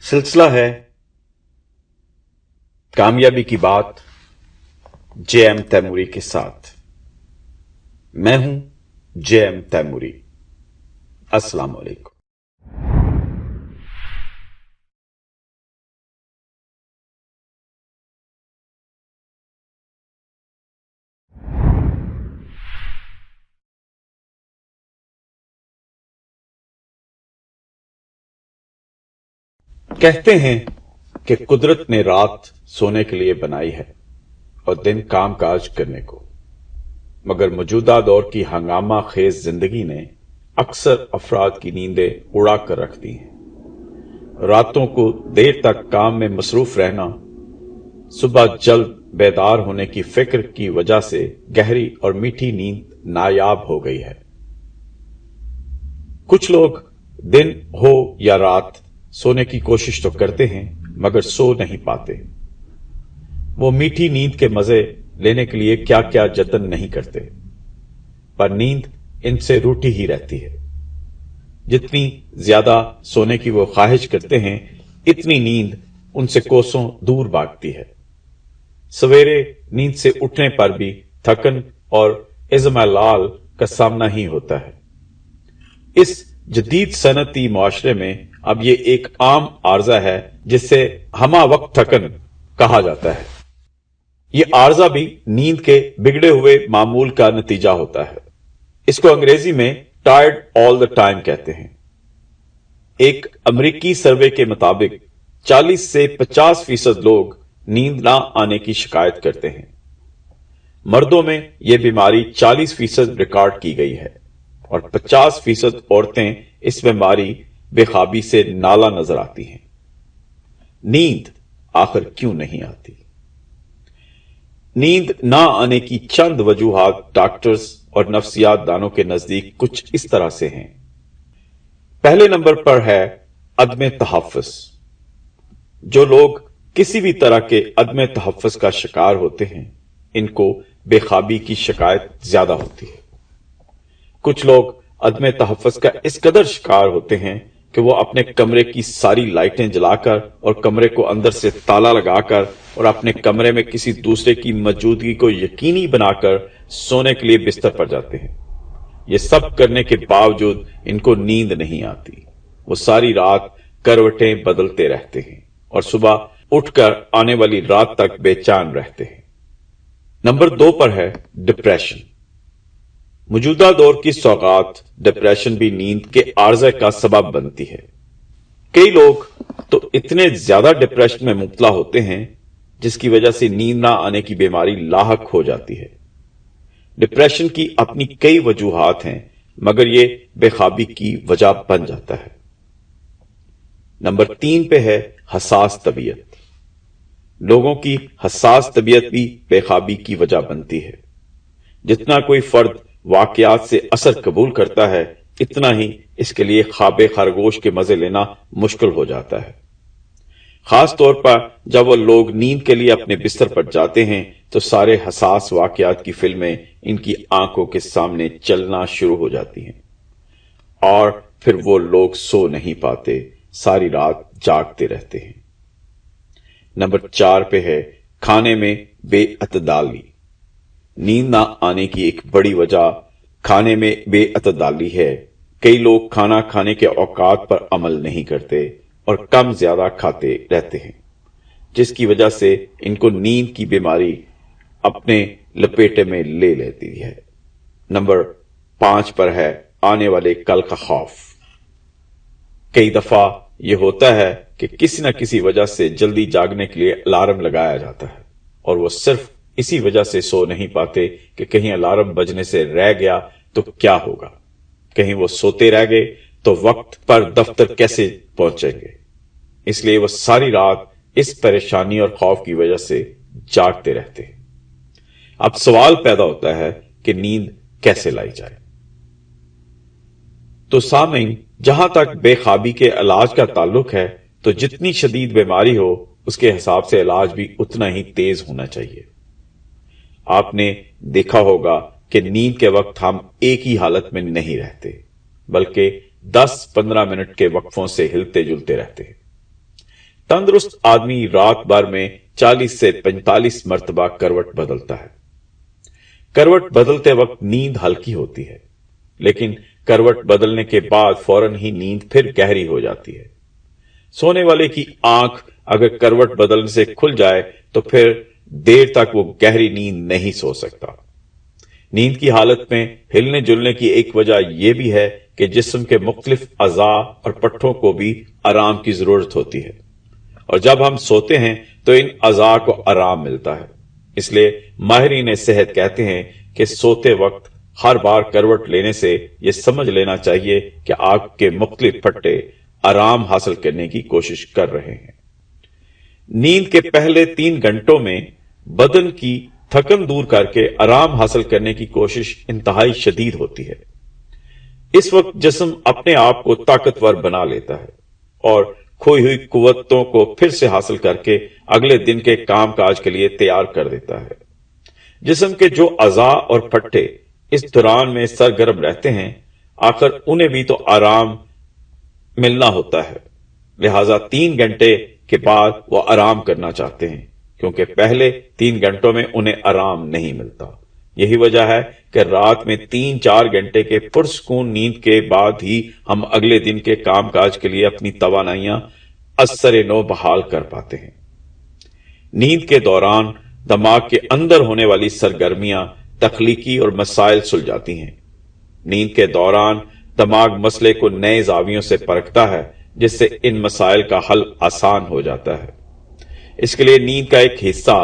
सिलसिला है कामयाबी की बात जे.एम. तैमूरी के साथ। मैं हूं जे.एम. तैमूरी। अस्सलाम वालेकुम। कहते हैं कि कुदरत ने रात सोने के लिए बनाई है और दिन काम काज करने को, मगर मौजूदा दौर की हंगामा खेज जिंदगी ने अक्सर अफराद की नींदें उड़ा कर रख दी हैं। रातों को देर तक काम में मसरूफ रहना सुबह जल्द बेदार होने की फिक्र की वजह से गहरी और मीठी नींद नायाब हो गई है। कुछ लोग दिन हो या रात सोने की कोशिश तो करते हैं मगर सो नहीं पाते। वो मीठी नींद के मजे लेने के लिए क्या क्या जतन नहीं करते, पर नींद इनसे रूठी ही रहती है। जितनी ज्यादा सोने की वो ख्वाहिश करते हैं, इतनी नींद उनसे कोसों दूर भागती है। सवेरे नींद से उठने पर भी थकन और इज़्मालाल का सामना ही होता है। इस जदीद सनती मुआशरे में अब ये एक आम आर्जा है जिससे हमा वक्त थकन कहा जाता है। ये आर्जा भी नींद के बिगड़े हुए मामूल का नतीजा होता है। इसको अंग्रेजी में टायर्ड ऑल द टाइम कहते हैं। एक अमेरिकी सर्वे के मुताबिक 40 से 50% लोग नींद ना आने की शिकायत करते हैं। मर्दों में यह बीमारी 40% रिकॉर्ड की गई है और 50% औरतें इस बीमारी बेखाबी से नाला नजर आती हैं। नींद आखिर क्यों नहीं आती? नींद ना आने की चंद वजूहात डॉक्टर्स और नफ्सियात दानों के नजदीक कुछ इस तरह से हैं। पहले नंबर पर है अदम तहफ़्फ़ुज़। जो लोग किसी भी तरह के अदम तहफ़्फ़ुज़ का शिकार होते हैं, इनको बेखाबी की शिकायत ज्यादा होती है। कुछ लोग अदम तहफ़्फ़ुज़ का इस कदर शिकार होते हैं कि वो अपने कमरे की सारी लाइटें जलाकर और कमरे को अंदर से ताला लगाकर और अपने कमरे में किसी दूसरे की मौजूदगी को यकीनी बनाकर सोने के लिए बिस्तर पर जाते हैं। ये सब करने के बावजूद इनको नींद नहीं आती। वो सारी रात करवटें बदलते रहते हैं और सुबह उठकर आने वाली रात तक बेचैन रहते हैं। नंबर 2 पर है डिप्रेशन। मौजूदा दौर की सौगात डिप्रेशन भी नींद के आर्जे का सबब बनती है। कई लोग तो इतने ज्यादा डिप्रेशन में मुब्तला होते हैं जिसकी वजह से नींद ना आने की बीमारी लाहक हो जाती है। डिप्रेशन की अपनी कई वजूहात हैं, मगर ये बेखाबी की वजह बन जाता है। नंबर 3 पे है हसास तबीयत। लोगों की हसास तबीयत भी बेखाबी की वजह बनती है। जितना कोई फर्द वाकयात से असर कबूल करता है, इतना ही इसके लिए ख्वाबे खरगोश के मजे लेना मुश्किल हो जाता है। खास तौर पर जब वो लोग नींद के लिए अपने बिस्तर पर जाते हैं तो सारे हसास वाकयात की फिल्में इनकी आंखों के सामने चलना शुरू हो जाती हैं और फिर वो लोग सो नहीं पाते, सारी रात जागते रहते हैं। नंबर 4 पे है खाने में बेअतदाली। नींद ना आने की एक बड़ी वजह खाने में बेअतदाली है। कई लोग खाना खाने के औकात पर अमल नहीं करते और कम ज्यादा खाते रहते हैं, जिसकी वजह से इनको नींद की बीमारी अपने लपेटे में ले लेती है। नंबर 5 पर है आने वाले कल का खौफ। कई दफा यह होता है कि किसी न किसी वजह से जल्दी जागने के लिए अलार्म लगाया जाता है और वो सिर्फ इसी वजह से सो नहीं पाते कि कहीं अलार्म बजने से रह गया तो क्या होगा, कहीं वो सोते रह गए तो वक्त पर दफ्तर कैसे पहुंचेंगे। इसलिए वो सारी रात इस परेशानी और खौफ की वजह से जागते रहते हैं। अब सवाल पैदा होता है कि नींद कैसे लाई जाए। तो सामीन, जहां तक बेखाबी के इलाज का ताल्लुक है, तो जितनी शदीद बीमारी हो उसके हिसाब से इलाज भी उतना ही तेज होना चाहिए। आपने देखा होगा कि नींद के वक्त हम एक ही हालत में नहीं रहते, बल्कि 10-15 मिनट के वक्फों से हिलते जुलते रहते हैं। तंदुरुस्त आदमी रात भर में 40 से 45 मर्तबा करवट बदलता है। करवट बदलते वक्त नींद हल्की होती है, लेकिन करवट बदलने के बाद फौरन ही नींद फिर गहरी हो जाती है। सोने वाले की आंख अगर करवट बदलने से खुल जाए तो फिर देर तक वो गहरी नींद नहीं सो सकता। नींद की हालत में हिलने जुलने की एक वजह यह भी है कि जिस्म के मुख्तलिफ अज़ा और पट्ठों को भी आराम की जरूरत होती है, और जब हम सोते हैं तो इन अज़ा को आराम मिलता है। इसलिए माहिरीन सेहत कहते हैं कि सोते वक्त हर बार करवट लेने से यह समझ लेना चाहिए कि आपके मुख्तलिफ पट्टे आराम हासिल करने की कोशिश कर रहे हैं। नींद के पहले 3 घंटों में बदन की थकन दूर करके आराम हासिल करने की कोशिश इंतहाई शदीद होती है। इस वक्त जिस्म अपने आप को ताकतवर बना लेता है और खोई हुई कुव्वतों को फिर से हासिल करके अगले दिन के काम काज के लिए तैयार कर देता है। जिस्म के जो अज़ा और पट्टे इस दौरान में सरगर्म रहते हैं, आखिर उन्हें भी तो आराम मिलना होता है। लिहाजा 3 घंटे के बाद वो आराम करना चाहते हैं, क्योंकि पहले 3 घंटों में उन्हें आराम नहीं मिलता। यही वजह है कि रात में 3-4 घंटे के पुरसकून नींद के बाद ही हम अगले दिन के कामकाज के लिए अपनी तवानाइयां असर नो बहाल कर पाते हैं। नींद के दौरान दिमाग के अंदर होने वाली सरगर्मियां तख्लीकी और मसाइल सुलझाती हैं। नींद के दौरान दिमाग मसले को नए जावियों से परखता है, जिससे इन मसाइल का हल आसान हो जाता है। इसके लिए नींद का एक हिस्सा,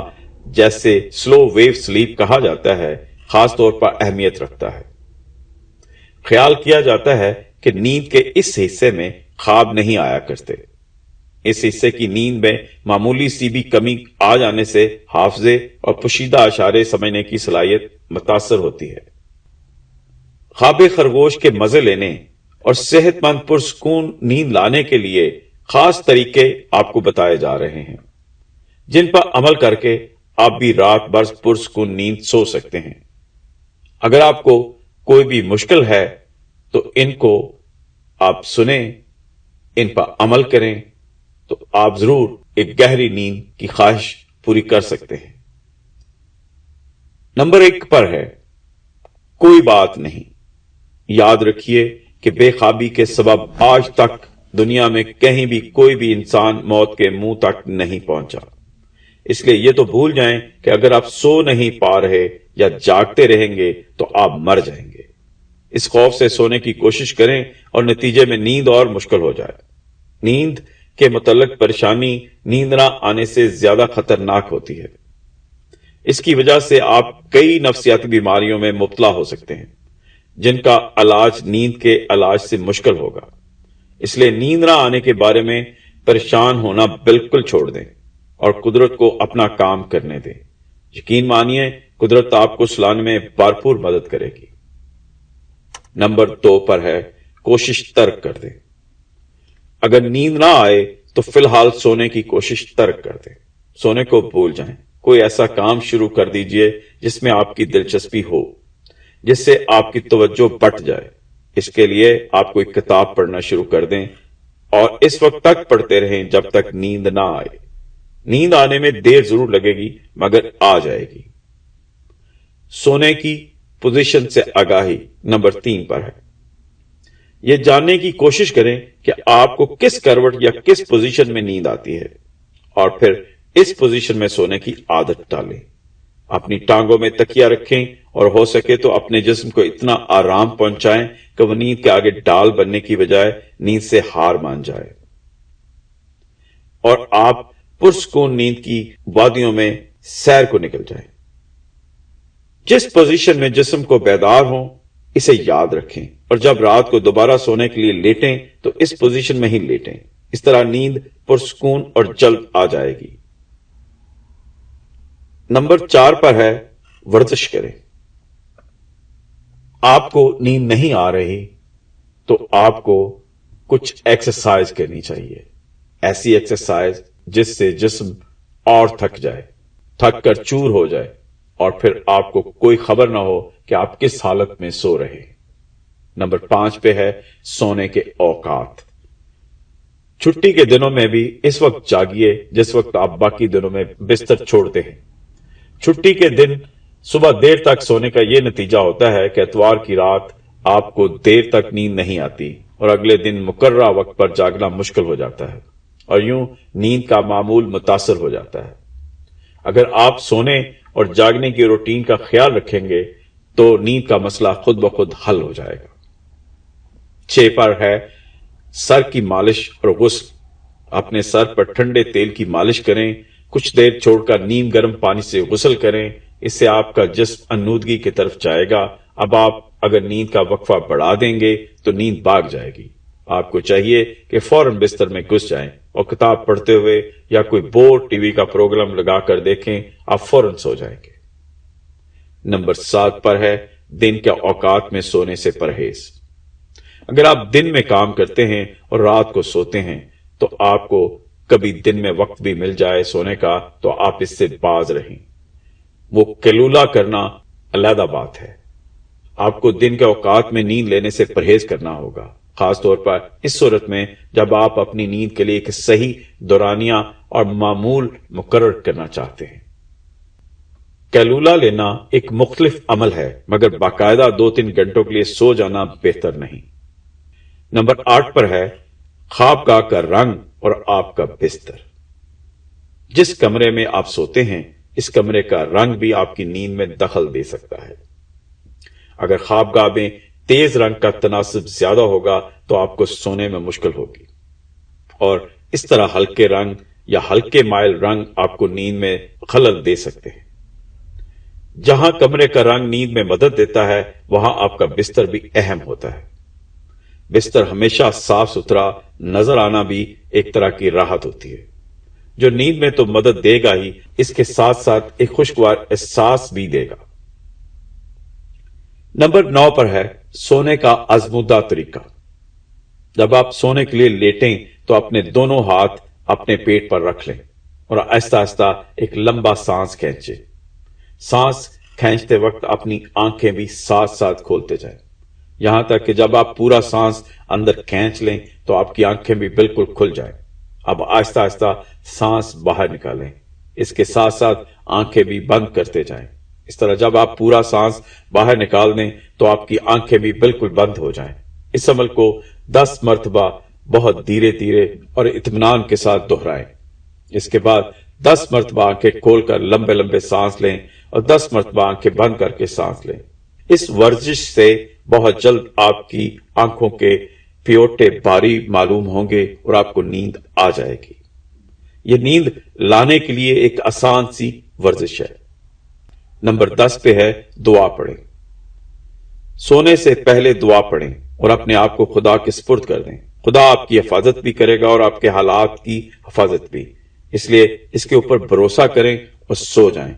जैसे स्लो वेव स्लीप कहा जाता है, खास तौर पर अहमियत रखता है। ख्याल किया जाता है कि नींद के इस हिस्से में ख्वाब नहीं आया करते। इस हिस्से की नींद में मामूली सी भी कमी आ जाने से हाफजे और पोशीदा इशारे समझने की सलाहियत मुतासर होती है। ख्वाब खरगोश के मजे लेने और सेहतमंद पुरसकून नींद लाने के लिए खास तरीके आपको बताए जा रहे हैं, जिन पर अमल करके आप भी रात भर पुरसकून नींद सो सकते हैं। अगर आपको कोई भी मुश्किल है तो इनको आप सुने, इन पर अमल करें तो आप जरूर एक गहरी नींद की ख्वाहिश पूरी कर सकते हैं। नंबर 1 पर है, कोई बात नहीं। याद रखिए कि बेख्वाबी के सबब आज तक दुनिया में कहीं भी कोई भी इंसान मौत के मुंह तक नहीं पहुंचा। इसलिए यह तो भूल जाएं कि अगर आप सो नहीं पा रहे या जागते रहेंगे तो आप मर जाएंगे। इस खौफ से सोने की कोशिश करें और नतीजे में नींद और मुश्किल हो जाए। नींद के मुतल्लिक परेशानी नींद ना आने से ज्यादा खतरनाक होती है। इसकी वजह से आप कई नफ्सियाती बीमारियों में मुब्तला हो सकते हैं, जिनका इलाज नींद के इलाज से मुश्किल होगा। इसलिए नींद ना आने के बारे में परेशान होना बिल्कुल छोड़ दें और कुदरत को अपना काम करने दें। यकीन मानिए, कुदरत आपको सुलाने में भरपूर मदद करेगी। नंबर 2 पर है, कोशिश तर्क कर दें। अगर नींद ना आए तो फिलहाल सोने की कोशिश तर्क कर दें। सोने को भूल जाएं। कोई ऐसा काम शुरू कर दीजिए जिसमें आपकी दिलचस्पी हो, जिससे आपकी तवज्जो बट जाए। इसके लिए आप कोई किताब पढ़ना शुरू कर दें और इस वक्त तक पढ़ते रहें जब तक नींद ना आए। नींद आने में देर जरूर लगेगी, मगर आ जाएगी। सोने की पोजीशन से आगाही नंबर 3 पर है। यह जानने की कोशिश करें कि आपको किस करवट या किस पोजीशन में नींद आती है और फिर इस पोजीशन में सोने की आदत डालें। अपनी टांगों में तकिया रखें और हो सके तो अपने जिस्म को इतना आराम पहुंचाएं कि वह नींद के आगे डाल बनने की बजाय नींद से हार मान जाए और आप पुरसकून नींद की वादियों में सैर को निकल जाएं। जिस पोजीशन में जिस्म को बेदार हो, इसे याद रखें और जब रात को दोबारा सोने के लिए लेटें तो इस पोजीशन में ही लेटें। इस तरह नींद पुरसकून और जल्द आ जाएगी। नंबर 4 पर है, वर्जिश करें। आपको नींद नहीं आ रही तो आपको कुछ एक्सरसाइज करनी चाहिए। ऐसी एक्सरसाइज जिससे जिस्म और थक जाए, थक कर चूर हो जाए और फिर आपको कोई खबर ना हो कि आप किस हालत में सो रहे हैं। नंबर 5 पे है, सोने के औकात। چھٹی کے دنوں میں بھی اس وقت جاگیے جس وقت آپ باقی دنوں میں بستر چھوڑتے ہیں۔ چھٹی کے دن صبح دیر تک سونے کا یہ نتیجہ ہوتا ہے کہ اتوار کی رات آپ کو دیر تک نیند نہیں آتی اور اگلے دن مقررہ وقت پر جاگنا مشکل ہو جاتا ہے اور یوں نیند کا معمول متاثر ہو جاتا ہے۔ اگر آپ سونے اور جاگنے کی روٹین کا خیال رکھیں گے تو نیند کا مسئلہ خود بخود حل ہو جائے گا۔ 6 پر ہے سر کی مالش اور غسل۔ اپنے سر پر ٹھنڈے تیل کی مالش کریں، کچھ دیر چھوڑ کر نیم گرم پانی سے غسل کریں، اس سے آپ کا جسم انودگی کی طرف جائے گا۔ اب آپ اگر نیند کا وقفہ بڑھا دیں گے تو نیند بھاگ جائے گی۔ آپ کو چاہیے کہ فوراً بستر میں گھس جائیں اور کتاب پڑھتے ہوئے یا کوئی بورڈ ٹی وی کا پروگرام لگا کر دیکھیں، آپ فوراً سو جائیں گے۔ نمبر 7 پر ہے دن کے اوقات میں سونے سے پرہیز۔ اگر آپ دن میں کام کرتے ہیں اور رات کو سوتے ہیں تو آپ کو کبھی دن میں وقت بھی مل جائے سونے کا تو آپ اس سے باز رہیں۔ وہ قیلولہ کرنا علیحدہ بات ہے۔ آپ کو دن کے اوقات میں نیند لینے سے پرہیز کرنا ہوگا، خاص طور پر اس صورت میں جب آپ اپنی نیند کے لیے ایک صحیح دورانیہ اور معمول مقرر کرنا چاہتے ہیں۔ قیلولہ لینا ایک مختلف عمل ہے، مگر باقاعدہ 2-3 گھنٹوں کے لیے سو جانا بہتر نہیں۔ نمبر 8 پر ہے خوابگاہ کا رنگ اور آپ کا بستر۔ جس کمرے میں آپ سوتے ہیں اس کمرے کا رنگ بھی آپ کی نیند میں دخل دے سکتا ہے۔ اگر خوابگاہ میں تیز رنگ کا تناسب زیادہ ہوگا تو آپ کو سونے میں مشکل ہوگی، اور اس طرح ہلکے رنگ یا ہلکے مائل رنگ آپ کو نیند میں خلل دے سکتے ہیں۔ جہاں کمرے کا رنگ نیند میں مدد دیتا ہے وہاں آپ کا بستر بھی اہم ہوتا ہے۔ بستر ہمیشہ صاف ستھرا نظر آنا بھی ایک طرح کی راحت ہوتی ہے، جو نیند میں تو مدد دے گا ہی، اس کے ساتھ ساتھ ایک خوشگوار احساس بھی دے گا۔ نمبر 9 پر ہے سونے کا آزمودہ طریقہ۔ جب آپ سونے کے لیے لیٹیں تو اپنے دونوں ہاتھ اپنے پیٹ پر رکھ لیں اور آہستہ آہستہ ایک لمبا سانس کھینچیں۔ سانس کھینچتے وقت اپنی آنکھیں بھی ساتھ ساتھ کھولتے جائیں، یہاں تک کہ جب آپ پورا سانس اندر کھینچ لیں تو آپ کی آنکھیں بھی بالکل کھل جائیں۔ اب آہستہ آہستہ سانس باہر نکالیں، اس کے ساتھ ساتھ آنکھیں بھی بند کرتے جائیں۔ اس طرح جب آپ پورا سانس باہر نکال دیں تو آپ کی آنکھیں بھی بالکل بند ہو جائیں۔ اس عمل کو 10 مرتبہ بہت دھیرے دھیرے اور اطمینان کے ساتھ دہرائیں۔ اس کے بعد 10 مرتبہ آنکھیں کھول کر لمبے لمبے سانس لیں اور 10 مرتبہ آنکھیں بند کر کے سانس لیں۔ اس ورزش سے بہت جلد آپ کی آنکھوں کے پیوٹے بھاری معلوم ہوں گے اور آپ کو نیند آ جائے گی۔ یہ نیند لانے کے لیے ایک آسان سی ورزش ہے۔ نمبر 10 پہ ہے دعا پڑھیں۔ سونے سے پہلے دعا پڑھیں اور اپنے آپ کو خدا کے سپرد کر دیں۔ خدا آپ کی حفاظت بھی کرے گا اور آپ کے حالات کی حفاظت بھی، اس لیے اس کے اوپر بھروسہ کریں اور سو جائیں۔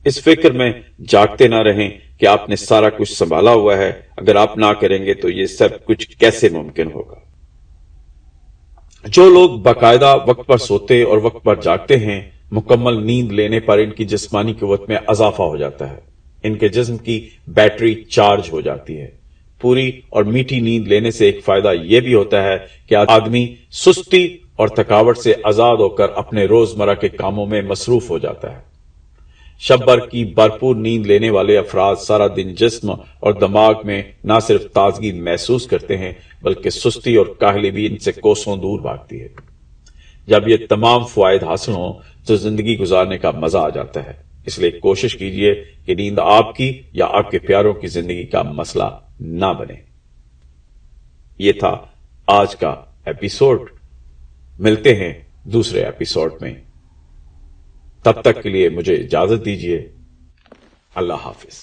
اس فکر میں جاگتے نہ رہیں کہ آپ نے سارا کچھ سنبھالا ہوا ہے، اگر آپ نہ کریں گے تو یہ سب کچھ کیسے ممکن ہوگا۔ جو لوگ باقاعدہ وقت پر سوتے اور وقت پر جاگتے ہیں، مکمل نیند لینے پر ان کی جسمانی قوت میں اضافہ ہو جاتا ہے، ان کے جسم کی بیٹری چارج ہو جاتی ہے۔ پوری اور میٹھی نیند لینے سے ایک فائدہ یہ بھی ہوتا ہے کہ آدمی سستی اور تھکاوٹ سے آزاد ہو کر اپنے روزمرہ کے کاموں میں مصروف ہو جاتا ہے۔ شب بھر کی بھرپور نیند لینے والے افراد سارا دن جسم اور دماغ میں نہ صرف تازگی محسوس کرتے ہیں بلکہ سستی اور کاہلی بھی ان سے کوسوں دور بھاگتی ہے۔ جب یہ تمام فوائد حاصل ہوں تو زندگی گزارنے کا مزہ آ جاتا ہے۔ اس لیے کوشش کیجئے کہ نیند آپ کی یا آپ کے پیاروں کی زندگی کا مسئلہ نہ بنے۔ یہ تھا آج کا ایپیسوڈ۔ ملتے ہیں دوسرے ایپیسوڈ میں، تب تک کے لیے مجھے اجازت دیجیے۔ اللہ حافظ۔